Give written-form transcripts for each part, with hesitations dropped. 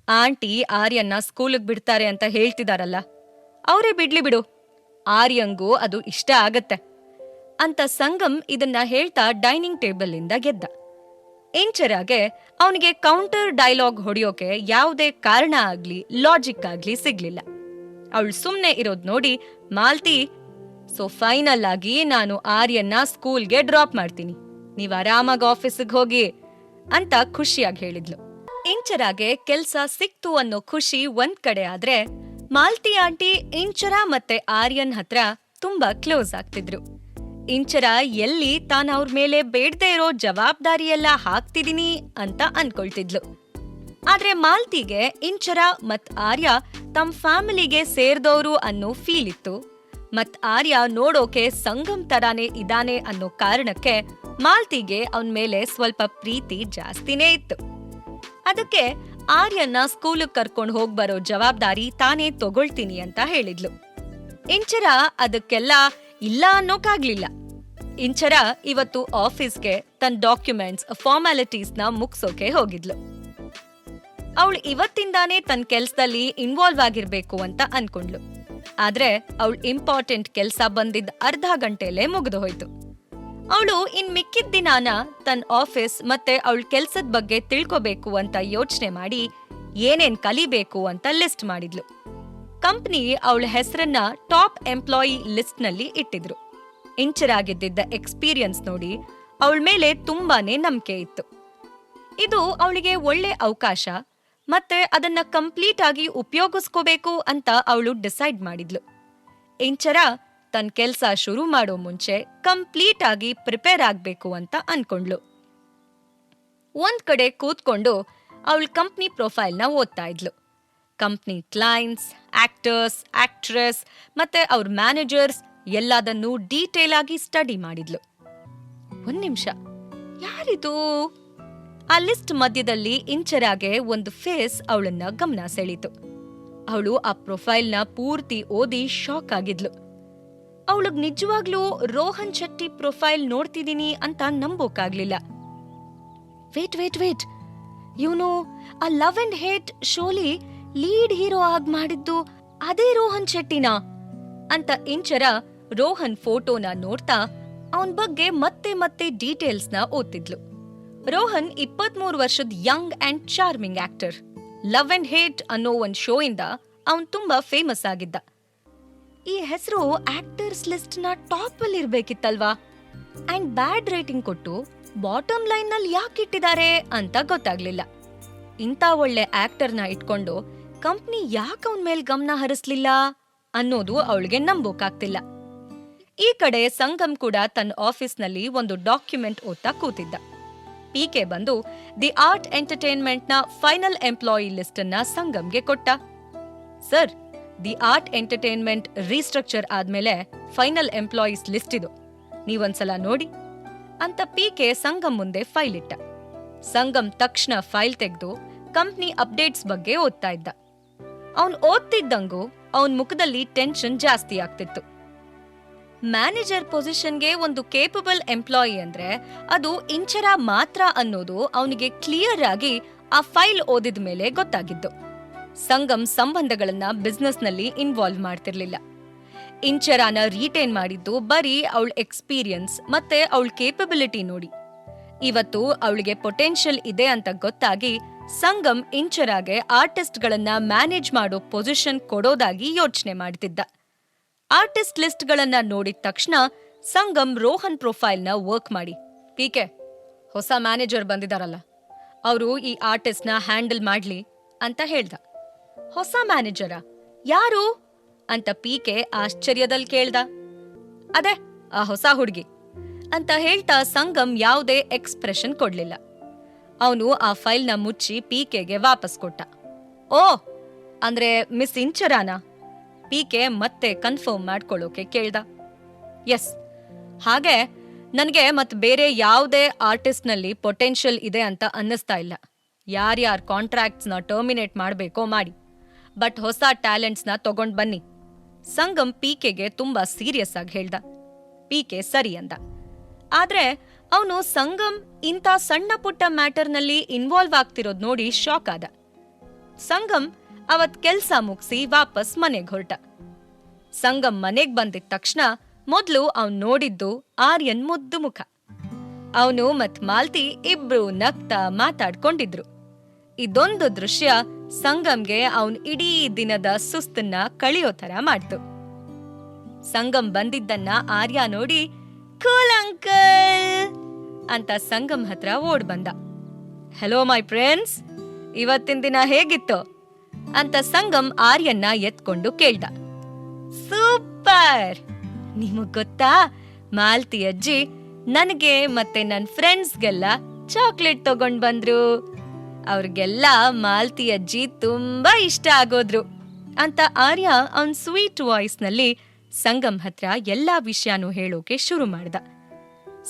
Aunty ಆರ್ಯನ್ನ ಸ್ಕೂಲಿಗೆ ಬಿಡ್ತಾರೆ ಅಂತ ಹೇಳ್ತಿದಾರಲ್ಲ, ಅವರೇ ಬಿಡ್ಲಿ ಬಿಡು, ಆರ್ಯಂಗೂ ಅದು ಇಷ್ಟ ಆಗತ್ತೆ ಅಂತ ಸಂಗಮ್ ಇದನ್ನ ಹೇಳ್ತಾ ಡೈನಿಂಗ್ ಟೇಬಲ್ನಿಂದ ಗೆದ್ದ. ಇಂಚರಾಗೆ ಅವನಿಗೆ ಕೌಂಟರ್ ಡೈಲಾಗ್ ಹೊಡೆಯೋಕೆ ಯಾವುದೇ ಕಾರಣ ಆಗ್ಲಿ ಲಾಜಿಕ್ ಆಗ್ಲಿ ಸಿಗ್ಲಿಲ್ಲ. ಅವಳು ಸುಮ್ನೆ ಇರೋದ್ ನೋಡಿ ಮಾಲ್ತಿ, ಸೊ ಫೈನಲ್ ಆಗಿ ನಾನು ಆರ್ಯನ್ನ ಸ್ಕೂಲ್ಗೆ ಡ್ರಾಪ್ ಮಾಡ್ತೀನಿ, ನೀವ್ ಆರಾಮಾಗಿ ಆಫೀಸಿಗೆ ಹೋಗಿ ಅಂತ ಖುಷಿಯಾಗಿ ಹೇಳಿದ್ಲು. ಇಂಚರಾಗೆ ಕೆಲ್ಸ ಸಿಕ್ತು ಅನ್ನೋ ಖುಷಿ ಒಂದ್ ಕಡೆ ಆದ್ರೆ, ಮಾಲ್ತಿ ಆಂಟಿ ಇಂಚರ ಮತ್ತೆ ಆರ್ಯನ್ ಹತ್ರ ತುಂಬಾ ಕ್ಲೋಸ್ ಆಗ್ತಿದ್ರು. ಇಂಚರ ಎಲ್ಲಿ ತಾನ ಅವ್ರ ಮೇಲೆ ಬೇಡದೆ ಇರೋ ಜವಾಬ್ದಾರಿ ಎಲ್ಲ ಹಾಕ್ತಿದೀನಿ ಅಂತ ಅನ್ಕೊಳ್ತಿದ್ಲು. ಆದ್ರೆ ಮಾಲ್ತಿಗೆ ಇಂಚರ ಮತ್ ಆರ್ಯ ತಮ್ ಫ್ಯಾಮಿಲಿಗೆ ಸೇರ್ದವ್ರು ಅನ್ನೋ ಫೀಲ್ ಇತ್ತು. ಮತ್ ಆರ್ಯ ನೋಡೋಕೆ ಸಂಗಮ್ ತರಾನೇ ಇದಾನೆ ಅನ್ನೋ ಕಾರಣಕ್ಕೆ ಮಾಲ್ತಿಗೆ ಅವನ್ ಮೇಲೆ ಸ್ವಲ್ಪ ಪ್ರೀತಿ ಜಾಸ್ತಿನೇ ಇತ್ತು. ಅದಕ್ಕೆ ಆರ್ಯನ್ನ ಸ್ಕೂಲಿಗೆ ಕರ್ಕೊಂಡ್ ಹೋಗ್ಬರೋ ಜವಾಬ್ದಾರಿ ತಾನೇ ತಗೊಳ್ತೀನಿ ಅಂತ ಹೇಳಿದ್ಲು. ಇಂಚರ ಅದಕ್ಕೆಲ್ಲ ಇಲ್ಲ ಅನ್ನೋಕಾಗ್ಲಿಲ್ಲ. ಇಂಚರ ಇವತ್ತು ಆಫೀಸ್ಗೆ ತನ್ನ ಡಾಕ್ಯುಮೆಂಟ್ಸ್ ಫಾರ್ಮಾಲಿಟೀಸ್ನ ಮುಗ್ಸೋಕೆ ಹೋಗಿದ್ಲು. ಅವಳು ಇವತ್ತಿಂದಾನೇ ತನ್ನ ಕೆಲ್ಸದಲ್ಲಿ ಇನ್ವಾಲ್ವ್ ಆಗಿರ್ಬೇಕು ಅಂತ ಅನ್ಕೊಂಡ್ಲು. ಆದ್ರೆ ಅವಳು ಇಂಪಾರ್ಟೆಂಟ್ ಕೆಲ್ಸ ಬಂದಿದ್ದ ಅರ್ಧ ಗಂಟೆಲೇ ಮುಗಿದು ಹೋಯ್ತು. ಅವಳು ಇನ್ ಮಿಕ್ಕಿದ ದಿನಾನ ತನ್ನ ಆಫೀಸ್ ಮತ್ತೆ ಅವಳ ಕೆಲ್ಸದ ಬಗ್ಗೆ ತಿಳ್ಕೋಬೇಕು ಅಂತ ಯೋಚನೆ ಮಾಡಿ ಏನೇನ್ ಕಲಿಬೇಕು ಅಂತ ಲಿಸ್ಟ್ ಮಾಡಿದ್ಲು. ಕಂಪ್ನಿ ಅವಳ ಹೆಸರನ್ನ ಟಾಪ್ ಎಂಪ್ಲಾಯಿ ಲಿಸ್ಟ್ ನಲ್ಲಿ ಇಟ್ಟಿದ್ರು. ಇಂಚರಾಗಿದ್ದ ಎಕ್ಸ್ಪೀರಿಯನ್ಸ್ ನೋಡಿ ಅವಳ ಮೇಲೆ ತುಂಬಾನೇ ನಂಬಿಕೆ ಇತ್ತು. ಇದು ಅವಳಿಗೆ ಒಳ್ಳೆ ಅವಕಾಶ ಮತ್ತೆ ಅದನ್ನ ಕಂಪ್ಲೀಟ್ ಆಗಿ ಉಪಯೋಗಿಸ್ಕೋಬೇಕು ಅಂತ ಅವಳು ಡಿಸೈಡ್ ಮಾಡಿದ್ಲು. ಇಂಚರ ತನ್ನ ಕೆಲ್ಸ ಶುರು ಮಾಡೋ ಮುಂಚೆ ಕಂಪ್ಲೀಟ್ ಆಗಿ ಪ್ರಿಪೇರ್ ಆಗ್ಬೇಕು ಅಂತ ಅನ್ಕೊಂಡ್ಲು. ಒಂದ್ ಕಡೆ ಕೂತ್ಕೊಂಡು ಅವಳ ಕಂಪ್ನಿ ಪ್ರೊಫೈಲ್ನ ಓದ್ತಾ ಇದ್ಲು. ಕಂಪ್ನಿ ಕ್ಲೈಂಟ್ಸ್, ಆಕ್ಟರ್ಸ್, ಆಕ್ಟ್ರೆಸ್ ಮತ್ತೆ ಅವ್ರ ಮ್ಯಾನೇಜರ್ಸ್ ಎಲ್ಲದನ್ನೂ ಡೀಟೇಲ್ ಆಗಿ ಸ್ಟಡಿ ಮಾಡಿದ್ಲು. ಒಂದ್ ನಿಮಿಷ, ಯಾರಿದು? ಆ ಲಿಸ್ಟ್ ಮಧ್ಯದಲ್ಲಿ ಇಂಚರಾಗೆ ಒಂದು ಫೇಸ್ ಅವಳನ್ನ ಗಮನ ಸೆಳೀತು. ಅವಳು ಆ ಪ್ರೊಫೈಲ್ನ ಪೂರ್ತಿ ಓದಿ ಶಾಕ್ ಆಗಿದ್ಲು. ಅವಳಿಗೆ ನಿಜವಾಗ್ಲೂ ರೋಹನ್ ಶೆಟ್ಟಿ ಪ್ರೊಫೈಲ್ ನೋಡ್ತಿದೀನಿ ಅಂತ ನಂಬೋಕಾಗ್ಲಿಲ್ಲ. ವೇಟ್ ವೇಟ್ ವೇಟ್, ಇವನು ಆ ಲವ್ ಅಂಡ್ ಹೇಟ್ ಶೋಲಿ ಲೀಡ್ ಹೀರೋ ಆಗಿ ಮಾಡಿದ್ದು ಅದೇ ರೋಹನ್ ಶೆಟ್ಟಿನಾ ಅಂತ ಇಂಚರ ರೋಹನ್ ಫೋಟೋನ ನೋಡ್ತಾ ಅವನ್ ಬಗ್ಗೆ ಮತ್ತೆ ಮತ್ತೆ ಡೀಟೇಲ್ಸ್ನ ಓದ್ತಿದ್ಲು. ರೋಹನ್ 23 ವರ್ಷದ Young and charming actor. Love and hate ಅನ್ನೋ ಒಂದ್ ಶೋ ಇಂದ ಅವನ್ ತುಂಬಾ ಫೇಮಸ್ ಆಗಿದ್ದ. ಈ ಹೆಸರು ಆಕ್ಟರ್ಸ್ ಲಿಸ್ಟ್ ನ ಟಾಪ್ ಅಲ್ಲಿ ಇರ್ಬೇಕಿತ್ತಲ್ವಾ? ಅಂಡ್ ಬ್ಯಾಡ್ ರೇಟಿಂಗ್ ಕೊಟ್ಟು ಬಾಟಮ್ ಲೈನ್ ನಲ್ಲಿ ಯಾಕೆ ಇಟ್ಟಿದ್ದಾರೆ ಅಂತ ಗೊತ್ತಾಗ್ಲಿಲ್ಲ. ಇಂಥ ಒಳ್ಳೆ ಆಕ್ಟರ್ನ ಇಟ್ಕೊಂಡು ಕಂಪ್ನಿ ಯಾಕೆ ಅವನ್ ಮೇಲ್ ಗಮನ ಹರಿಸ್ಲಿಲ್ಲ ಅನ್ನೋದು ಅವಳಿಗೆ ನಂಬೋಕಾಗ್ತಿಲ್ಲ. ಈ ಕಡೆ ಸಂಗಮ್ ಕೂಡ ತನ್ನ ಆಫೀಸ್ನಲ್ಲಿ ಒಂದು ಡಾಕ್ಯುಮೆಂಟ್ ಓದ್ತಾ ಕೂತಿದ್ದ. ಪಿಕೆ ಬಂದು ದಿ ಆರ್ಟ್ ಎಂಟರ್ಟೈನ್ಮೆಂಟ್ ನ ಫೈನಲ್ ಎಂಪ್ಲಾಯಿ ಲಿಸ್ಟ್ ಅನ್ನ ಸಂಗಮ್ಗೆ ಕೊಟ್ಟ. Sir, the art entertainment restructure ಆದ್ಮೇಲೆ ಫೈನಲ್ ಎಂಪ್ಲಾಯೀಸ್ ಲಿಸ್ಟ್ ಇದು, ನೀವೊಂದ್ಸಲ ನೋಡಿ ಅಂತ ಪಿಕೆ ಸಂಗಮ್ ಮುಂದೆ ಫೈಲ್ ಇಟ್ಟ. ಸಂಗಮ್ ತಕ್ಷಣ ಫೈಲ್ ತೆಗೆದು ಕಂಪ್ನಿ ಅಪ್ಡೇಟ್ಸ್ ಬಗ್ಗೆ ಓದ್ತಾ ಇದ್ದ. ಅವನ್ ಓದ್ತಿದ್ದಂಗೂ ಅವನ್ ಮುಖದಲ್ಲಿ ಟೆನ್ಷನ್ ಜಾಸ್ತಿ ಆಗ್ತಿತ್ತು. ಮ್ಯಾನೇಜರ್ ಪೊಸಿಷನ್ಗೆ ಒಂದು ಕೇಪಬಲ್ ಎಂಪ್ಲಾಯಿ ಅಂದ್ರೆ ಅದು ಇಂಚರ ಮಾತ್ರ ಅನ್ನೋದು ಅವನಿಗೆ ಕ್ಲಿಯರ್ ಆಗಿ ಆ ಫೈಲ್ ಓದಿದ ಮೇಲೆ ಗೊತ್ತಾಗಿದ್ದು. ಸಂಗಮ್ ಸಂಬಂಧಗಳನ್ನ ಬಿಸ್ನೆಸ್ನಲ್ಲಿ ಇನ್ವಾಲ್ವ್ ಮಾಡ್ತಿರ್ಲಿಲ್ಲ. ಇಂಚರಾನ ರೀಟೈನ್ ಮಾಡಿದ್ದು ಬರೀ ಅವಳ ಎಕ್ಸ್ಪೀರಿಯನ್ಸ್ ಮತ್ತೆ ಅವಳ ಕೇಪಬಿಲಿಟಿ ನೋಡಿ. ಇವತ್ತು ಅವಳಿಗೆ ಪೊಟೆನ್ಷಿಯಲ್ ಇದೆ ಅಂತ ಗೊತ್ತಾಗಿ ಸಂಗಮ್ ಇಂಚರಾಗೆ ಆರ್ಟಿಸ್ಟ್ಗಳನ್ನ ಮ್ಯಾನೇಜ್ ಮಾಡೋ ಪೊಸಿಷನ್ ಕೊಡೋದಾಗಿ ಯೋಚನೆ ಮಾಡ್ತಿದ್ದ. ಆರ್ಟಿಸ್ಟ್ ಲಿಸ್ಟ್ಗಳನ್ನ ನೋಡಿದ ತಕ್ಷಣ ಸಂಗಮ್ ರೋಹನ್ ಪ್ರೊಫೈಲ್ನ ವರ್ಕ್ ಮಾಡಿ, ಪಿಕೆ, ಹೊಸ ಮ್ಯಾನೇಜರ್ ಬಂದಿದಾರಲ್ಲ, ಅವರು ಈ ಆರ್ಟಿಸ್ಟ್ನ ಹ್ಯಾಂಡಲ್ ಮಾಡ್ಲಿ ಅಂತ ಹೇಳ್ದ. ಹೊಸ ಮ್ಯಾನೇಜರ? ಯಾರು ಅಂತ ಪಿಕೆ ಆಶ್ಚರ್ಯದಲ್ಲಿ ಕೇಳ್ದ. ಅದೇ ಆ ಹೊಸ ಹುಡುಗಿ ಅಂತ ಹೇಳ್ತಾ ಸಂಗಮ್ ಯಾವುದೇ ಎಕ್ಸ್ಪ್ರೆಷನ್ ಕೊಡ್ಲಿಲ್ಲ. ಅವನು ಆ ಫೈಲ್ನ ಮುಚ್ಚಿ ಪಿಕೆಗೆ ವಾಪಸ್ ಕೊಟ್ಟ. ಓ, ಅಂದ್ರೆ ಮಿಸ್ ಇಂಚರಾನಾ? ಪಿಕೆ ಮತ್ತೆ ಕನ್ಫರ್ಮ್ ಮಾಡ್ಕೊಳ್ಳೋಕೆ ಕೇಳ್ದ. ಎಸ್, ಹಾಗೆ ನನಗೆ ಮತ್ತೆ ಬೇರೆ ಯಾವುದೇ ಆರ್ಟಿಸ್ಟ್ನಲ್ಲಿ ಪೊಟೆನ್ಷಿಯಲ್ ಇದೆ ಅಂತ ಅನ್ನಿಸ್ತಾ ಇಲ್ಲ. ಯಾರ್ಯಾರ ಕಾಂಟ್ರಾಕ್ಟ್ಸ್ನ ಟರ್ಮಿನೇಟ್ ಮಾಡಬೇಕೋ ಮಾಡಿ, ಬಟ್ ಹೊಸ ಟ್ಯಾಲೆಂಟ್ಸ್ನ ತಗೊಂಡ್ ಬನ್ನಿ. ಸಂಗಮ್ ಪಿಕೆಗೆ ತುಂಬಾ ಸೀರಿಯಸ್ ಆಗಿ ಹೇಳ್ದ. ಪಿಕೆ ಸರಿ ಅಂದ. ಆದ್ರೆ ಅವನು ಸಂಗಮ್ ಇಂಥ ಸಣ್ಣ ಪುಟ್ಟ ಮ್ಯಾಟರ್ನಲ್ಲಿ ಇನ್ವಾಲ್ವ್ ಆಗ್ತಿರೋದ್ ನೋಡಿ ಶಾಕ್ ಆದ. ಸಂಗಮ್ ಅವತ್ ಕೆಲ್ಸ ಮುಗಿಸಿ ವಾಪಸ್ ಮನೆಗ್ ಹೊರಟ. ಸಂಗಮ್ ಮನೆಗ್ ಬಂದಿದ ತಕ್ಷಣ ಮೊದ್ಲು ಅವ್ನ್ ನೋಡಿದ್ದು ಆರ್ಯನ್ ಮುದ್ದು ಮುಖ. ಅವನು ಮತ್ ಮಾಲ್ತಿ ಇಬ್ರು ನಗ್ತಾ ಮಾತಾಡ್ಕೊಂಡಿದ್ರು. ಇದೊಂದು ದೃಶ್ಯ ಸಂಗಮ್ಗೆ ಅವನ್ ಇಡೀ ದಿನದ ಸುಸ್ತನ್ನ ಕಳಿಯೋ ತರ ಮಾಡ್ತು. ಸಂಗಮ್ ಬಂದಿದ್ದನ್ನ ಆರ್ಯ ನೋಡಿ ಕೂಲ್ ಅಂಕಲ್ ಅಂತ ಸಂಗಮ್ ಹತ್ರ ಓಡ್ ಬಂದ. ಹೆಲೋ ಮೈ ಫ್ರೆಂಡ್ಸ್, ಇವತ್ತಿನ ದಿನ ಹೇಗಿತ್ತು ಅಂತ ಸಂಗಮ್ ಆರ್ಯನ್ನ ಎತ್ಕೊಂಡು ಕೇಳ್ದ. ಸೂಪರ್! ನಿಮಗ್ ಗೊತ್ತಾ, ಮಾಲ್ತಿ ಅಜ್ಜಿ ನನಗೆ ಮತ್ತೆ ನನ್ ಫ್ರೆಂಡ್ಸ್ಗೆಲ್ಲ ಚಾಕ್ಲೇಟ್ ತಗೊಂಡ್ ಬಂದ್ರು. ಅವ್ರಿಗೆಲ್ಲ ಮಾಲ್ತಿ ಅಜ್ಜಿ ತುಂಬಾ ಇಷ್ಟ ಆಗೋದ್ರು ಅಂತ ಆರ್ಯ ಅವನ್ ಸ್ವೀಟ್ ವಾಯ್ಸ್ ನಲ್ಲಿ ಸಂಗಮ್ ಹತ್ರ ಎಲ್ಲಾ ವಿಷಯನೂ ಹೇಳೋಕೆ ಶುರು ಮಾಡ್ದ.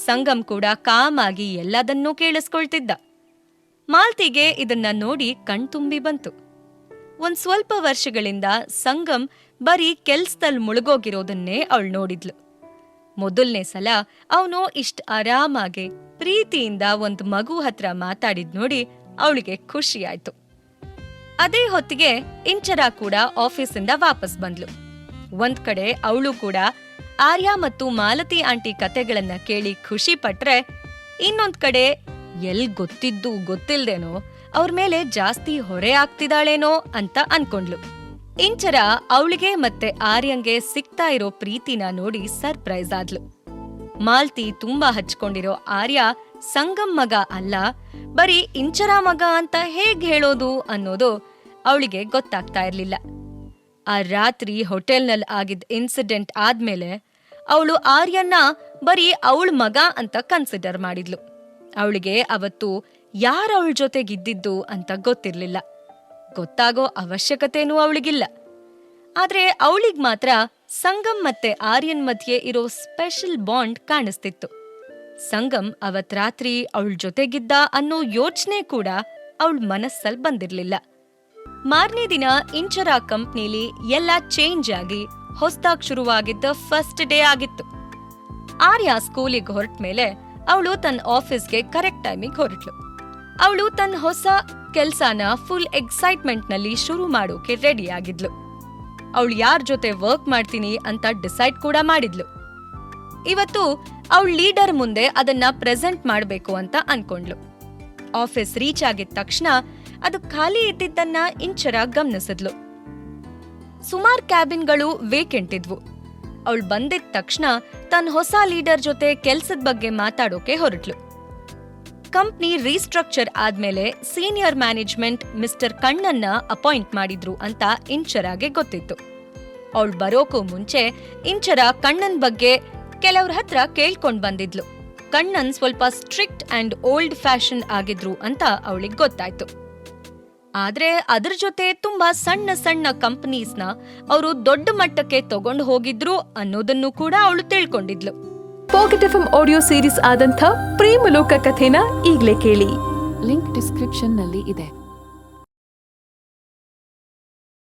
ಸಂಗಮ್ ಕೂಡ ಕಾಮಾಗಿ ಎಲ್ಲದನ್ನೂ ಕೇಳಿಸ್ಕೊಳ್ತಿದ್ದ. ಮಾಲ್ತಿಗೆ ಇದನ್ನ ನೋಡಿ ಕಣ್ತುಂಬಿ ಬಂತು. ಒಂದ್ ಸ್ವಲ್ಪ ವರ್ಷಗಳಿಂದ ಸಂಗಮ್ ಬರೀ ಕೆಲ್ಸದಲ್ಲಿ ಮುಳುಗೋಗಿರೋದನ್ನೇ ಅವಳು ನೋಡಿದ್ಲು. ಮೊದಲನೇ ಸಲ ಅವನು ಇಷ್ಟ ಆರಾಮಾಗೆ ಪ್ರೀತಿಯಿಂದ ಒಂದ್ ಮಗು ಹತ್ರ ಮಾತಾಡಿದ್ ನೋಡಿ ಅವಳಿಗೆ ಖುಷಿ ಆಯ್ತು. ಅದೇ ಹೊತ್ತಿಗೆ ಇಂಚರ ಕೂಡ ಆಫೀಸಿಂದ ವಾಪಸ್ ಬಂದ್ಲು. ಒಂದ್ ಕಡೆ ಅವಳು ಕೂಡ ಆರ್ಯ ಮತ್ತು ಮಾಲತಿ ಆಂಟಿ ಕತೆಗಳನ್ನ ಕೇಳಿ ಖುಷಿ ಪಟ್ರೆ, ಇನ್ನೊಂದ್ ಕಡೆ ಎಲ್ ಗೊತ್ತಿದ್ದು ಗೊತ್ತಿಲ್ದೇನೋ ಅವ್ರ ಮೇಲೆ ಜಾಸ್ತಿ ಹೊರೆ ಆಗ್ತಿದಾಳೇನೋ ಅಂತ ಅನ್ಕೊಂಡ್ಲು. ಇಂಚರ ಅವಳಿಗೆ ಮತ್ತೆ ಆರ್ಯಂಗೆ ಸಿಗ್ತಾ ಇರೋ ಪ್ರೀತಿನ ನೋಡಿ ಸರ್ಪ್ರೈಸ್ ಆದ್ಲು. ಮಾಲ್ತಿ ತುಂಬಾ ಹಚ್ಕೊಂಡಿರೋ ಆರ್ಯ ಸಂಗಮ್ ಮಗ ಅಲ್ಲ, ಬರೀ ಇಂಚರ ಮಗ ಅಂತ ಹೇಗ್ ಹೇಳೋದು ಅನ್ನೋದು ಅವಳಿಗೆ ಗೊತ್ತಾಗ್ತಾ ಇರ್ಲಿಲ್ಲ. ಆ ರಾತ್ರಿ ಹೋಟೆಲ್ನಲ್ಲಿ ಆಗಿದ್ದ ಇನ್ಸಿಡೆಂಟ್ ಆದ್ಮೇಲೆ ಅವಳು ಆರ್ಯನ್ನ ಬರೀ ಅವಳ ಮಗ ಅಂತ ಕನ್ಸಿಡರ್ ಮಾಡಿದ್ಲು. ಅವಳಿಗೆ ಅವತ್ತು ಯಾರವಳ ಜೊತೆಗಿದ್ದಿದ್ದು ಅಂತ ಗೊತ್ತಿರ್ಲಿಲ್ಲ. ಗೊತ್ತಾಗೋ ಅವಶ್ಯಕತೆನೂ ಅವಳಿಗಿಲ್ಲ. ಆದ್ರೆ ಅವಳಿಗ್ ಮಾತ್ರ ಸಂಗಮ್ ಮತ್ತೆ ಆರ್ಯನ್ ಮಧ್ಯೆ ಇರೋ ಸ್ಪೆಷಲ್ ಬಾಂಡ್ ಕಾಣಿಸ್ತಿತ್ತು. ಸಂಗಮ್ ಅವತ್ ರಾತ್ರಿ ಅವಳ ಜೊತೆಗಿದ್ದ ಅನ್ನೋ ಯೋಚನೆ ಕೂಡ ಅವಳ ಮನಸ್ಸಲ್ಲಿ ಬಂದಿರ್ಲಿಲ್ಲ. ಮಾರನೇ ದಿನ ಇಂಚರ ಕಂಪ್ನಿಲಿ ಎಲ್ಲ ಚೇಂಜ್ ಆಗಿ ಹೊಸದಾಗ್ ಶುರುವಾಗಿದ್ದ ಫಸ್ಟ್ ಡೇ ಆಗಿತ್ತು. ಆರ್ಯ ಸ್ಕೂಲಿಗೆ ಹೊರಟ ಮೇಲೆ ಅವಳು ತನ್ನ ಆಫೀಸ್ಗೆ ಕರೆಕ್ಟ್ ಟೈಮಿಗೆ ಹೊರಟ್ಲು. ಅವಳು ತನ್ನ ಹೊಸ ಕೆಲ್ಸನ ಫುಲ್ ಎಕ್ಸೈಟ್ಮೆಂಟ್ ನಲ್ಲಿ ಶುರು ಮಾಡೋಕೆ ರೆಡಿ ಆಗಿದ್ಲು. ಅವಳು ಯಾರ್ ಜೊತೆ ವರ್ಕ್ ಮಾಡ್ತೀನಿ ಅಂತ ಡಿಸೈಡ್ ಕೂಡ ಮಾಡಿದ್ಲು. ಇವತ್ತು ಅವಳ ಲೀಡರ್ ಮುಂದೆ ಅದನ್ನ ಪ್ರೆಸೆಂಟ್ ಮಾಡ್ಬೇಕು ಅಂತ ಅನ್ಕೊಂಡ್ಲು. ಆಫೀಸ್ ರೀಚ್ ಆಗಿದ ತಕ್ಷಣ ಅದು ಖಾಲಿ ಇದ್ದಿದ್ದನ್ನ ಇಂಚರ ಗಮನಿಸಿದ್ಲು. ಸುಮಾರು ಕ್ಯಾಬಿನ್ಗಳು ವೇಕೆಂಟ್ ಇದ್ವು. ಅವಳು ಬಂದಿದ ತಕ್ಷಣ ತನ್ನ ಹೊಸ ಲೀಡರ್ ಜೊತೆ ಕೆಲ್ಸದ ಬಗ್ಗೆ ಮಾತಾಡೋಕೆ ಹೊರಟ್ಲು. ಕಂಪ್ನಿ ರೀಸ್ಟ್ರಕ್ಚರ್ ಆದ್ಮೇಲೆ ಸೀನಿಯರ್ ಮ್ಯಾನೇಜ್ಮೆಂಟ್ ಮಿಸ್ಟರ್ ಕಣ್ಣನ್ನ ಅಪಾಯಿಂಟ್ ಮಾಡಿದ್ರು ಅಂತ ಇಂಚರಾಗೆ ಗೊತ್ತಿತ್ತು. ಅವಳು ಬರೋಕೂ ಮುಂಚೆ ಇಂಚರ ಕಣ್ಣನ್ ಬಗ್ಗೆ ಕೆಲವ್ರ ಹತ್ರ ಕೇಳ್ಕೊಂಡ್ ಬಂದಿದ್ಲು. ಕಣ್ಣನ್ ಸ್ವಲ್ಪ ಸ್ಟ್ರಿಕ್ಟ್ ಅಂಡ್ ಓಲ್ಡ್ ಫ್ಯಾಷನ್ ಆಗಿದ್ರು ಅಂತ ಅವಳಿಗೆ ಗೊತ್ತಾಯ್ತು. ಆದ್ರೆ ಅದ್ರ ಜೊತೆ ತುಂಬಾ ಸಣ್ಣ ಸಣ್ಣ ಕಂಪನೀಸ್ನ ಅವರು ದೊಡ್ಡ ಮಟ್ಟಕ್ಕೆ ತಗೊಂಡು ಹೋಗಿದ್ರು ಅನ್ನೋದನ್ನು ಕೂಡ ಅವಳು ತಿಳ್ಕೊಂಡಿದ್ಲು. ಪಾಕೆಟ್ ಎಫ್ಎಂ ಆಡಿಯೋ ಸೀರೀಸ್ ಆದಂಥ ಪ್ರೇಮಲೋಕ ಕಥೆನ ಈಗ್ಲೇ ಕೇಳಿ. ಲಿಂಕ್ ಡಿಸ್ಕ್ರಿಪ್ಷನ್ ನಲ್ಲಿ ಇದೆ.